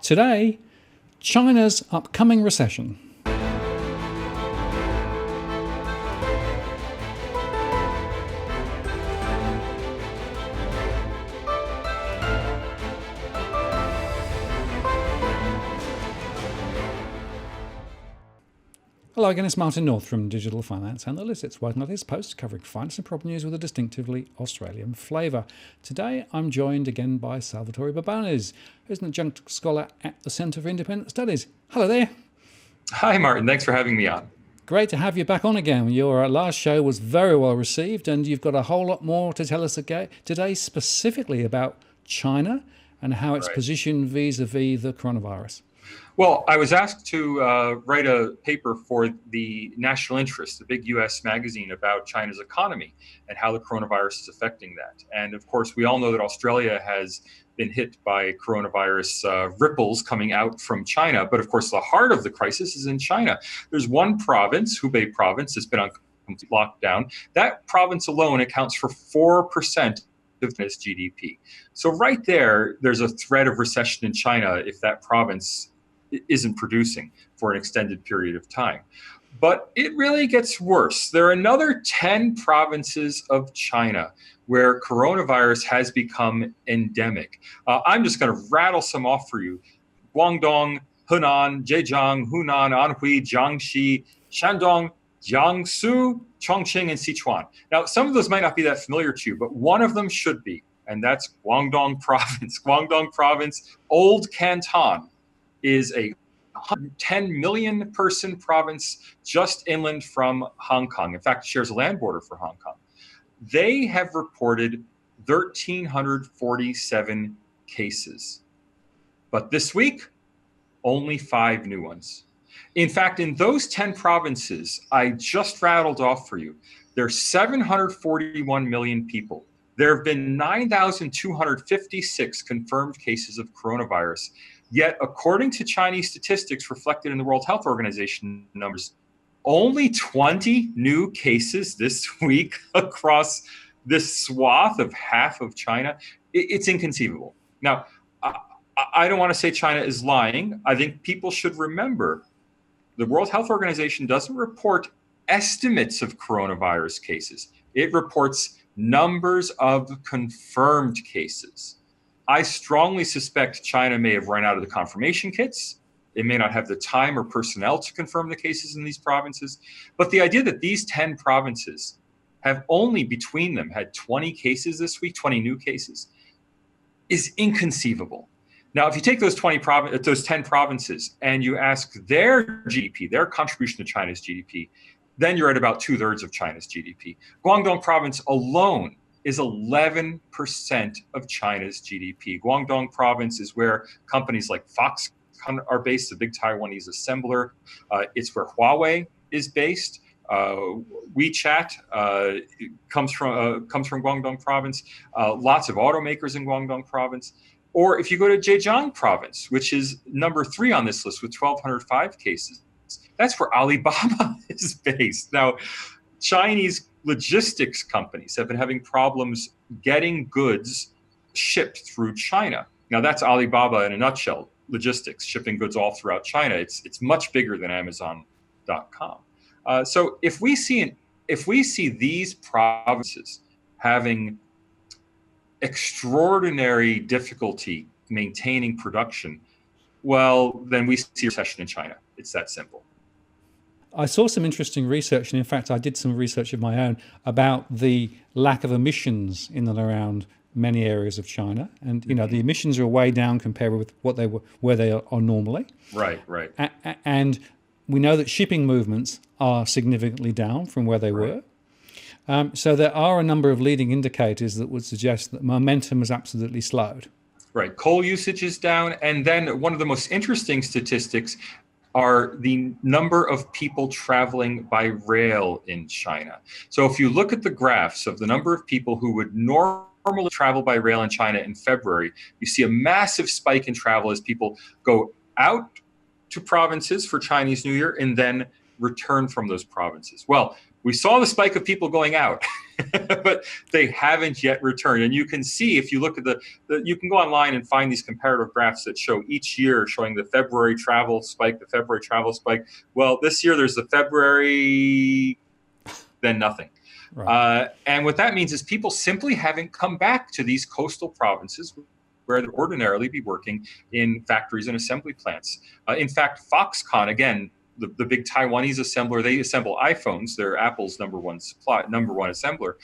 Today, China's upcoming recession. Hello again, it's Martin North from Digital Finance Analytics, writing latest posts covering finance and property news with a distinctively Australian flavour. Today I'm joined again by Salvatore Babones, who's an Adjunct Scholar at the Centre for Independent Studies. Hello there. Hi Martin, thanks for having me on. Great to have you back on again. Your last show was very well received and you've got a whole lot more to tell us today specifically about China and how it's positioned vis-a-vis the coronavirus. Well, I was asked to write a paper for the National Interest, the big U.S. magazine, about China's economy and how the coronavirus is affecting that. And of course, we all know that Australia has been hit by coronavirus ripples coming out from China. But of course, the heart of the crisis is in China. There's one province, Hubei province, that's been on complete lockdown. That province alone accounts for 4% of China's GDP. So right there's a threat of recession in China if that province isn't producing for an extended period of time. But it really gets worse. There are another 10 provinces of China where coronavirus has become endemic. I'm just going to rattle some off for you. Guangdong, Henan, Zhejiang, Hunan, Anhui, Jiangxi, Shandong, Jiangsu, Chongqing, and Sichuan. Now, some of those might not be that familiar to you, but one of them should be, and that's Guangdong province. Guangdong province, Old Canton, is a 110 million person province just inland from Hong Kong. In fact, it shares a land border for Hong Kong. They have reported 1,347 cases. But this week, only 5 new ones. In fact, in those 10 provinces I just rattled off for you, there's 741 million people. There have been 9,256 confirmed cases of coronavirus. Yet, according to Chinese statistics reflected in the World Health Organization numbers, only 20 new cases this week across this swath of half of China. It's inconceivable. Now, I don't want to say China is lying. I think people should remember the World Health Organization doesn't report estimates of coronavirus cases. It reports numbers of confirmed cases. I strongly suspect China may have run out of the confirmation kits. It may not have the time or personnel to confirm the cases in these provinces. But the idea that these 10 provinces have only between them had 20 cases this week, 20 new cases, is inconceivable. Now, if you take those 10 provinces and you ask their GDP, their contribution to China's GDP, then you're at about 2/3 of China's GDP. Guangdong province alone is 11% of China's GDP. Guangdong province is where companies like Foxconn are based, the big Taiwanese assembler. It's where Huawei is based. WeChat comes from Guangdong province. Lots of automakers in Guangdong province. Or if you go to Zhejiang province, which is number 3 on this list with 1,205 cases, that's where Alibaba is based. Now, Chinese logistics companies have been having problems getting goods shipped through China. Now, that's Alibaba in a nutshell, logistics, shipping goods all throughout China. It's much bigger than Amazon.com. So if we see these provinces having extraordinary difficulty maintaining production, well, then we see a recession in China. It's that simple. I saw some interesting research, and in fact, I did some research of my own about the lack of emissions in and around many areas of China. And, the emissions are way down compared with where they are normally. Right. And we know that shipping movements are significantly down from where they were. So there are a number of leading indicators that would suggest that momentum has absolutely slowed. Right. Coal usage is down. And then one of the most interesting statistics are the number of people traveling by rail in China. So if you look at the graphs of the number of people who would normally travel by rail in China in February, you see a massive spike in travel as people go out to provinces for Chinese New Year and then return from those provinces. Well, we saw the spike of people going out but they haven't yet returned. And you can see, if you look at you can go online and find these comparative graphs that show each year showing the February travel spike, Well, this year there's the February, then nothing. Right. And what that means is people simply haven't come back to these coastal provinces where they'd ordinarily be working in factories and assembly plants. In fact, Foxconn, again, the big Taiwanese assembler, they assemble iPhones. They're Apple's number one assembler.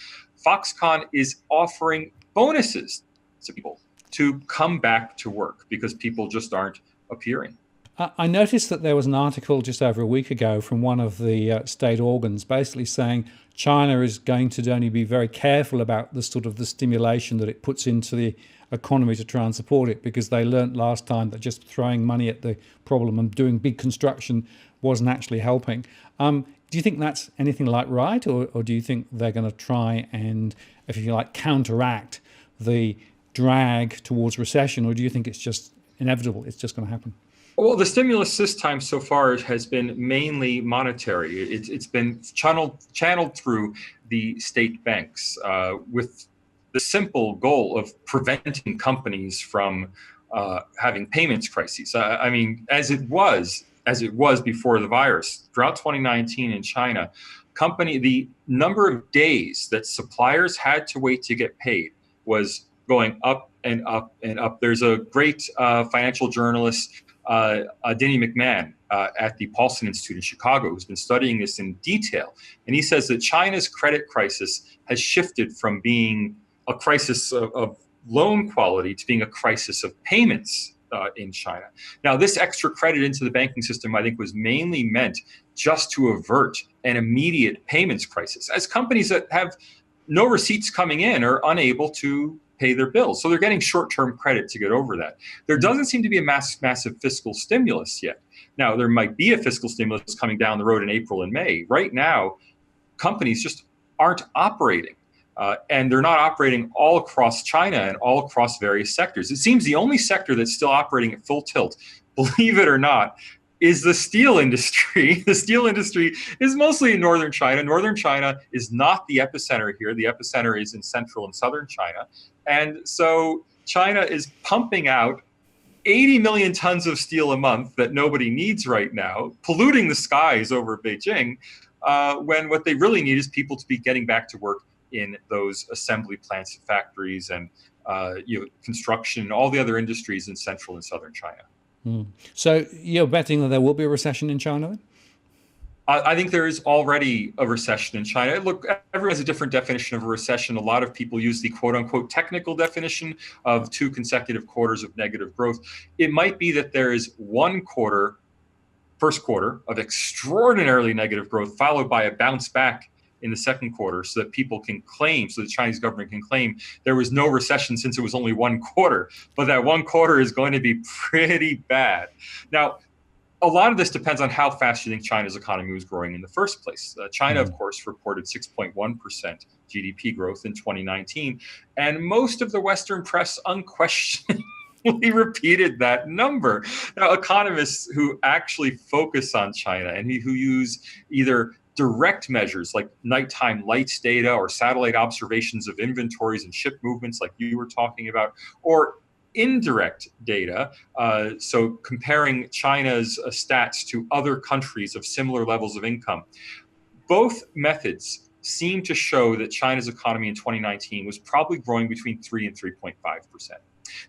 Foxconn is offering bonuses to people to come back to work because people just aren't appearing. I noticed that there was an article just over a week ago from one of the state organs basically saying China is going to only be very careful about the sort of the stimulation that it puts into the economy to try and support it, because they learnt last time that just throwing money at the problem and doing big construction wasn't actually helping. Do you think that's anything like right, or do you think they're going to try and, if you like, counteract the drag towards recession, or do you think it's just inevitable, it's just going to happen? Well, the stimulus this time so far has been mainly monetary. It's been channeled through the state banks with the simple goal of preventing companies from having payments crises. I mean, as it was before the virus, throughout 2019 in China, the number of days that suppliers had to wait to get paid was going up and up and up. There's a great financial journalist, Denny McMahon at the Paulson Institute in Chicago, who's been studying this in detail. And he says that China's credit crisis has shifted from being a crisis of loan quality to being a crisis of payments in China. Now, this extra credit into the banking system, I think, was mainly meant just to avert an immediate payments crisis, as companies that have no receipts coming in are unable to pay their bills. So they're getting short-term credit to get over that. There doesn't seem to be a massive fiscal stimulus yet. Now, there might be a fiscal stimulus coming down the road in April and May. Right now, companies just aren't operating. And they're not operating all across China and all across various sectors. It seems the only sector that's still operating at full tilt, believe it or not, is the steel industry. The steel industry is mostly in northern China. Northern China is not the epicenter here. The epicenter is in central and southern China. And so China is pumping out 80 million tons of steel a month that nobody needs right now, polluting the skies over Beijing, when what they really need is people to be getting back to work in those assembly plants, factories, and construction, and all the other industries in central and southern China. So you're betting that there will be a recession in China then? I think there is already a recession in China. Look, everyone has a different definition of a recession. A lot of people use the quote unquote technical definition of 2 consecutive quarters of negative growth. It might be that there is first quarter of extraordinarily negative growth, followed by a bounce back in the second quarter, so that the Chinese government can claim there was no recession since it was only 1 quarter. But that 1 quarter is going to be pretty bad. Now, a lot of this depends on how fast you think China's economy was growing in the first place. China, of course, reported 6.1% GDP growth in 2019, and most of the Western press unquestionably repeated that number. Now, economists who actually focus on China and who use either direct measures like nighttime lights data or satellite observations of inventories and ship movements like you were talking about, or indirect data, so comparing China's stats to other countries of similar levels of income. Both methods seem to show that China's economy in 2019 was probably growing between 3 and 3.5%.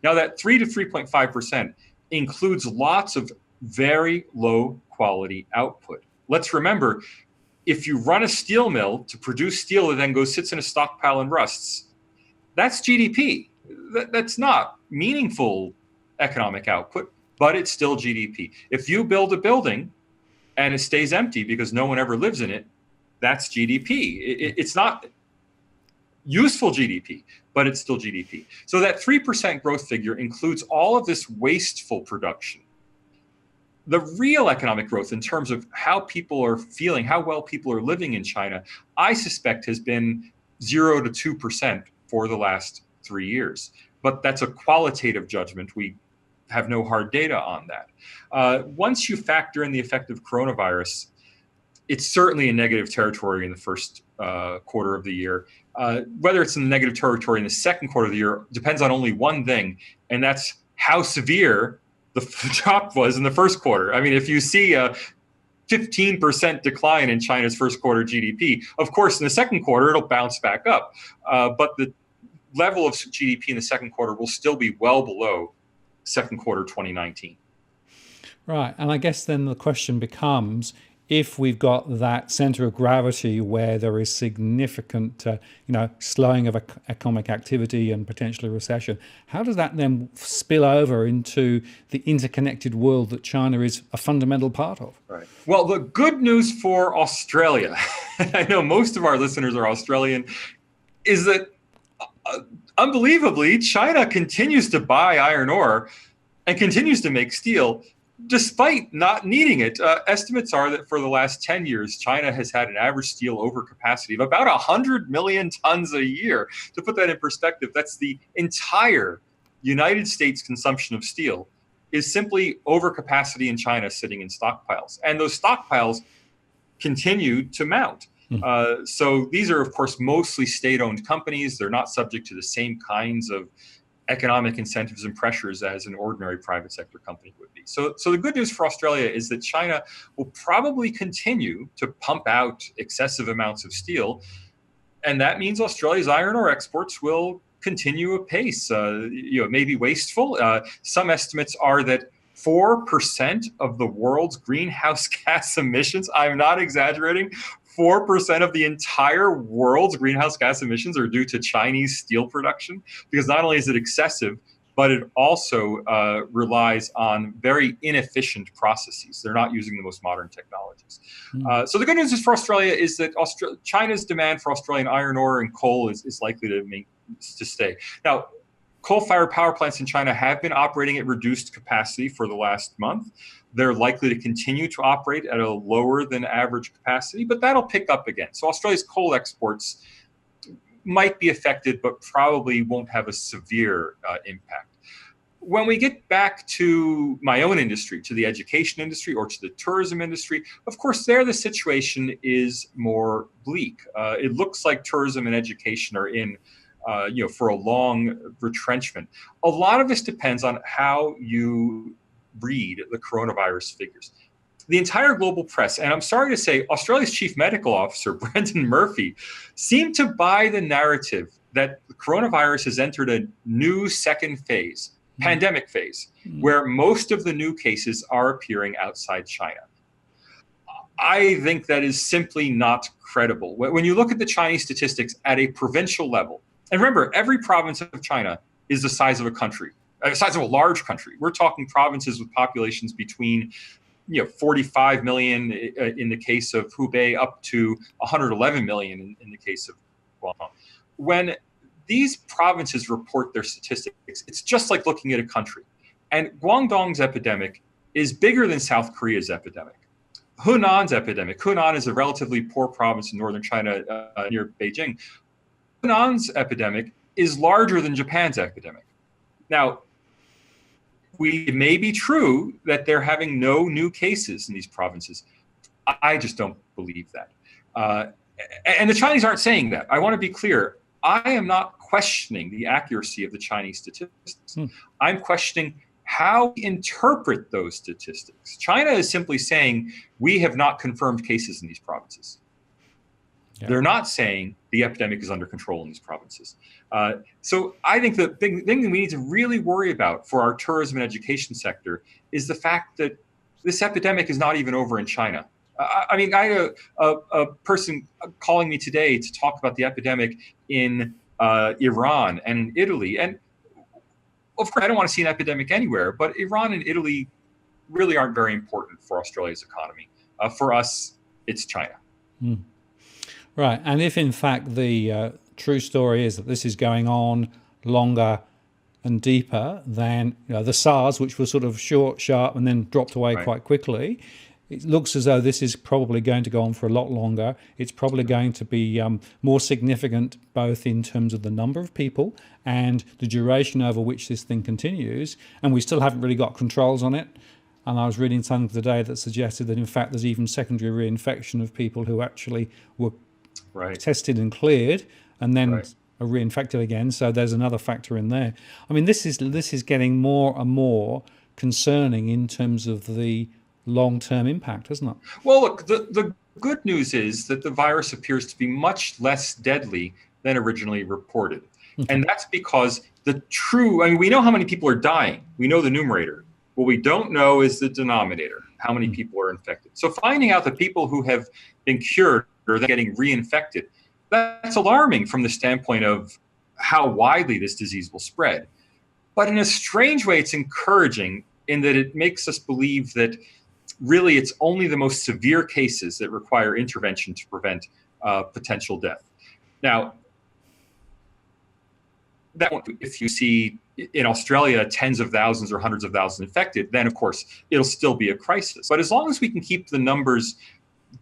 Now, that 3 to 3.5% includes lots of very low quality output. Let's remember, if you run a steel mill to produce steel that then sits in a stockpile and rusts, that's GDP. That's not meaningful economic output, but it's still GDP. If you build a building and it stays empty because no one ever lives in it, that's GDP. It's not useful GDP, but it's still GDP. So that 3% growth figure includes all of this wasteful production. The real economic growth in terms of how people are feeling, how well people are living in China, I suspect has been 0 to 2% for the last 3 years. But that's a qualitative judgment. We have no hard data on that. Once you factor in the effect of coronavirus, it's certainly in negative territory in the first quarter of the year. Whether it's in the negative territory in the second quarter of the year depends on only one thing, and that's how severe the drop was in the first quarter. I mean, if you see a 15% decline in China's first quarter GDP, of course, in the second quarter, it'll bounce back up. But the level of GDP in the second quarter will still be well below second quarter 2019. Right. And I guess then the question becomes, if we've got that center of gravity where there is significant, slowing of economic activity and potentially recession, how does that then spill over into the interconnected world that China is a fundamental part of? Right. Well, the good news for Australia, I know most of our listeners are Australian, is that unbelievably, China continues to buy iron ore and continues to make steel despite not needing it. Estimates are that for the last 10 years, China has had an average steel overcapacity of about 100 million tons a year. To put that in perspective, that's the entire United States consumption of steel is simply overcapacity in China sitting in stockpiles. And those stockpiles continue to mount. So these are, of course, mostly state-owned companies. They're not subject to the same kinds of economic incentives and pressures as an ordinary private sector company would be. So the good news for Australia is that China will probably continue to pump out excessive amounts of steel. And that means Australia's iron ore exports will continue apace. It may be wasteful. Some estimates are that 4% of the world's greenhouse gas emissions, I'm not exaggerating, 4% of the entire world's greenhouse gas emissions are due to Chinese steel production, because not only is it excessive, but it also relies on very inefficient processes. They're not using the most modern technologies. So the good news is for Australia is that China's demand for Australian iron ore and coal is likely to stay. Now, coal-fired power plants in China have been operating at reduced capacity for the last month. They're likely to continue to operate at a lower than average capacity, but that'll pick up again. So Australia's coal exports might be affected, but probably won't have a severe impact. When we get back to my own industry, to the education industry or to the tourism industry, of course, there the situation is more bleak. It looks like tourism and education are in for a long retrenchment. A lot of this depends on how you read the coronavirus figures. The entire global press, and I'm sorry to say, Australia's chief medical officer, Brendan Murphy, seemed to buy the narrative that the coronavirus has entered a new second phase, pandemic phase, where most of the new cases are appearing outside China. I think that is simply not credible. When you look at the Chinese statistics at a provincial level, and remember, every province of China is the size of a country, the size of a large country. We're talking provinces with populations between 45 million in the case of Hubei up to 111 million in the case of Guangdong. When these provinces report their statistics, it's just like looking at a country. And Guangdong's epidemic is bigger than South Korea's epidemic. Hunan's epidemic. Hunan is a relatively poor province in northern China near Beijing. Hunan's epidemic is larger than Japan's epidemic. Now, it may be true that they're having no new cases in these provinces. I just don't believe that. And the Chinese aren't saying that. I want to be clear. I am not questioning the accuracy of the Chinese statistics. I'm questioning how we interpret those statistics. China is simply saying we have not confirmed cases in these provinces. Yeah. They're not saying the epidemic is under control in these provinces. So I think the thing that we need to really worry about for our tourism and education sector is the fact that this epidemic is not even over in China. I had a person calling me today to talk about the epidemic in Iran and in Italy. And of course, I don't want to see an epidemic anywhere, but Iran and Italy really aren't very important for Australia's economy. For us, it's China. Right. And if in fact the true story is that this is going on longer and deeper than the SARS, which was sort of short, sharp, and then dropped away quite quickly, it looks as though this is probably going to go on for a lot longer. It's probably going to be more significant, both in terms of the number of people and the duration over which this thing continues. And we still haven't really got controls on it. And I was reading something today that suggested that, in fact, there's even secondary reinfection of people who actually were tested and cleared and then are reinfected again. So there's another factor in there. I mean, this is getting more and more concerning in terms of the long-term impact, isn't it? Well, look, the good news is that the virus appears to be much less deadly than originally reported. Okay. And that's because we know how many people are dying. We know the numerator. What we don't know is the denominator, how many people are infected. So finding out that people who have been cured or they're getting reinfected, that's alarming from the standpoint of how widely this disease will spread. But in a strange way, it's encouraging in that it makes us believe that really it's only the most severe cases that require intervention to prevent potential death. Now, if you see in Australia tens of thousands or hundreds of thousands infected, then of course it'll still be a crisis. But as long as we can keep the numbers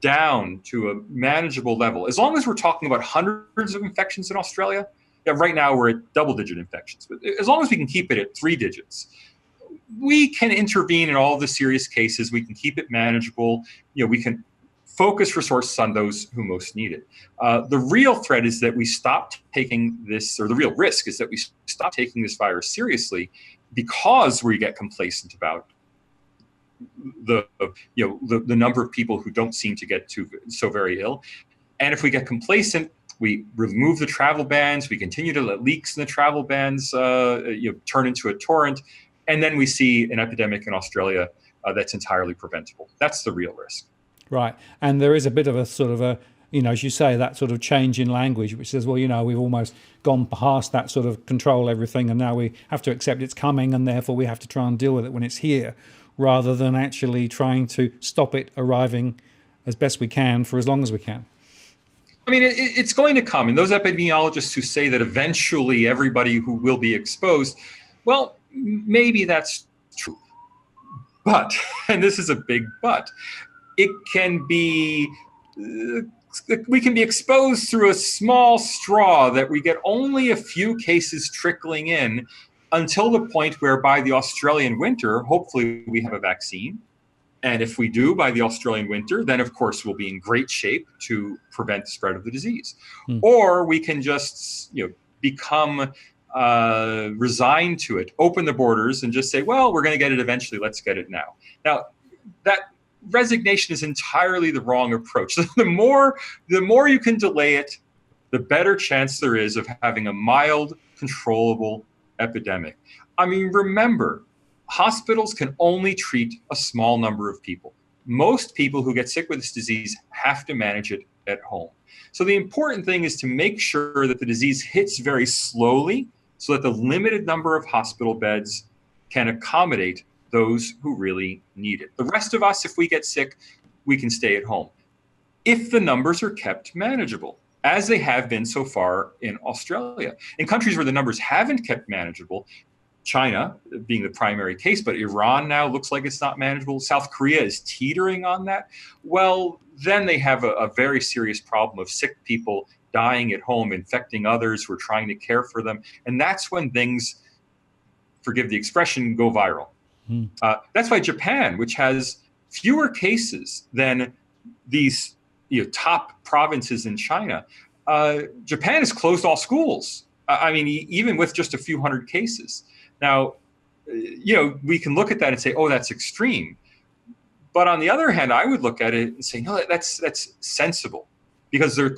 down to a manageable level, as long as we're talking about hundreds of infections in Australia, right now we're at double-digit infections, but as long as we can keep it at 3 digits, we can intervene in all the serious cases. We can keep it manageable. We can focus resources on those who most need it. The real threat is that we stop taking this, or the real risk is that we stop taking this virus seriously because we get complacent about the number of people who don't seem to get so very ill. And if we get complacent, we remove the travel bans, we continue to let leaks in the travel bans turn into a torrent, and then we see an epidemic in Australia that's entirely preventable. That's the real risk. Right. And there is a bit of a sort of a, as you say, that sort of change in language, which says, well, we've almost gone past that sort of control everything, and now we have to accept it's coming, and therefore we have to try and deal with it when it's here, rather than actually trying to stop it arriving as best we can for as long as we can. I mean, it's going to come. And those epidemiologists who say that eventually everybody who will be exposed, well, maybe that's true. But, and this is a big but, we can be exposed through a small straw that we get only a few cases trickling in until the point where by the Australian winter, hopefully we have a vaccine. And if we do by the Australian winter, then of course we'll be in great shape to prevent the spread of the disease. Or we can just become resigned to it, open the borders and just say, well, we're going to get it eventually, let's get it now. Now, that resignation is entirely the wrong approach. The more you can delay it, the better chance there is of having a mild, controllable epidemic. I mean, remember, hospitals can only treat a small number of people. Most people who get sick with this disease have to manage it at home. So the important thing is to make sure that the disease hits very slowly so that the limited number of hospital beds can accommodate those who really need it. The rest of us, if we get sick, we can stay at home, if the numbers are kept manageable, as they have been so far in Australia. In countries where the numbers haven't kept manageable, China being the primary case, but Iran now looks like it's not manageable. South Korea is teetering on that. Well, then they have a very serious problem of sick people dying at home, infecting others who are trying to care for them. And that's when things, forgive the expression, go viral. That's why Japan, which has fewer cases than these top provinces in China, Japan has closed all schools. I mean, even with just a few hundred cases. Now, we can look at that and say, oh, that's extreme. But on the other hand, I would look at it and say, no, that's sensible, because they're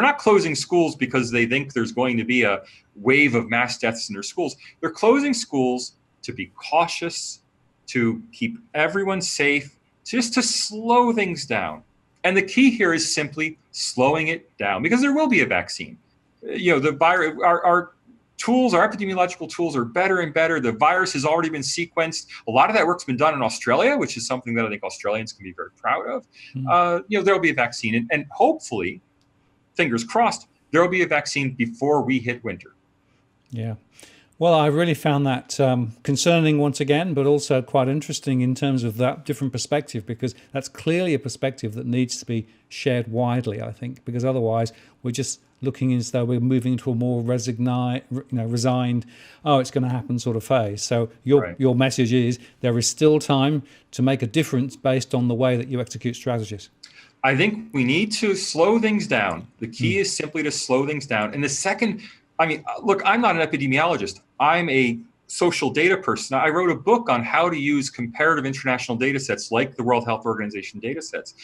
not closing schools because they think there's going to be a wave of mass deaths in their schools. They're closing schools to be cautious, to keep everyone safe, just to slow things down. And the key here is simply slowing it down, because there will be a vaccine. The virus, our tools, our epidemiological tools are better and better. The virus has already been sequenced. A lot of that work's been done in Australia, which is something that I think Australians can be very proud of. There'll be a vaccine, and hopefully, fingers crossed, there'll be a vaccine before we hit winter. Yeah. Well, I really found that concerning once again, but also quite interesting in terms of that different perspective, because that's clearly a perspective that needs to be shared widely, I think, because otherwise we're just looking as though we're moving to a more resigned, oh, it's going to happen sort of phase. So Right. your message is there is still time to make a difference based on the way that you execute strategies. I think we need to slow things down. The key is simply to slow things down. And the second, I mean, look, I'm not an epidemiologist. I'm a social data person. I wrote a book on how to use comparative international data sets like the World Health Organization data sets.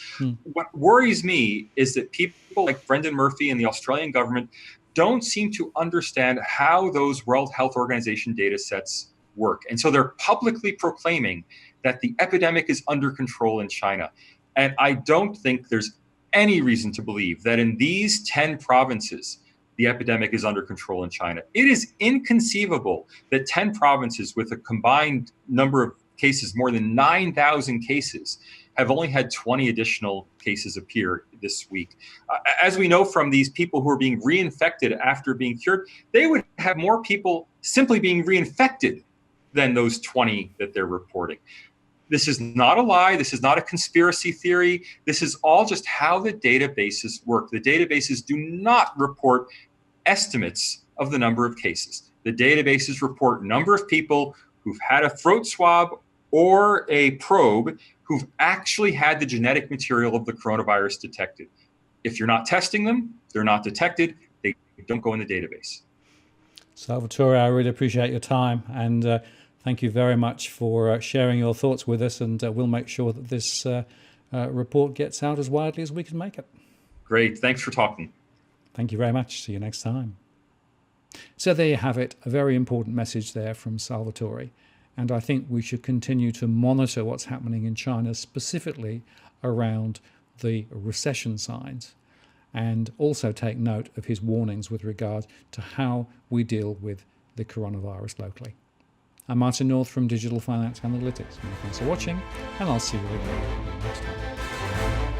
What worries me is that people like Brendan Murphy and the Australian government don't seem to understand how those World Health Organization data sets work. And so they're publicly proclaiming that the epidemic is under control in China. And I don't think there's any reason to believe that in these 10 provinces, the epidemic is under control in China. It is inconceivable that 10 provinces with a combined number of cases, more than 9,000 cases, have only had 20 additional cases appear this week. As we know from these people who are being reinfected after being cured, they would have more people simply being reinfected than those 20 that they're reporting. This is not a lie. This is not a conspiracy theory. This is all just how the databases work. The databases do not report estimates of the number of cases. The databases report number of people who've had a throat swab or a probe who've actually had the genetic material of the coronavirus detected. If you're not testing them, they're not detected. They don't go in the database. Salvatore, I really appreciate your time, and thank you very much for sharing your thoughts with us, and we'll make sure that this report gets out as widely as we can make it. Great. Thanks for talking. Thank you very much. See you next time. So there you have it, a very important message there from Salvatore. And I think we should continue to monitor what's happening in China, specifically around the recession signs, and also take note of his warnings with regard to how we deal with the coronavirus locally. I'm Martin North from Digital Finance Analytics. Many thanks for watching, and I'll see you again next time.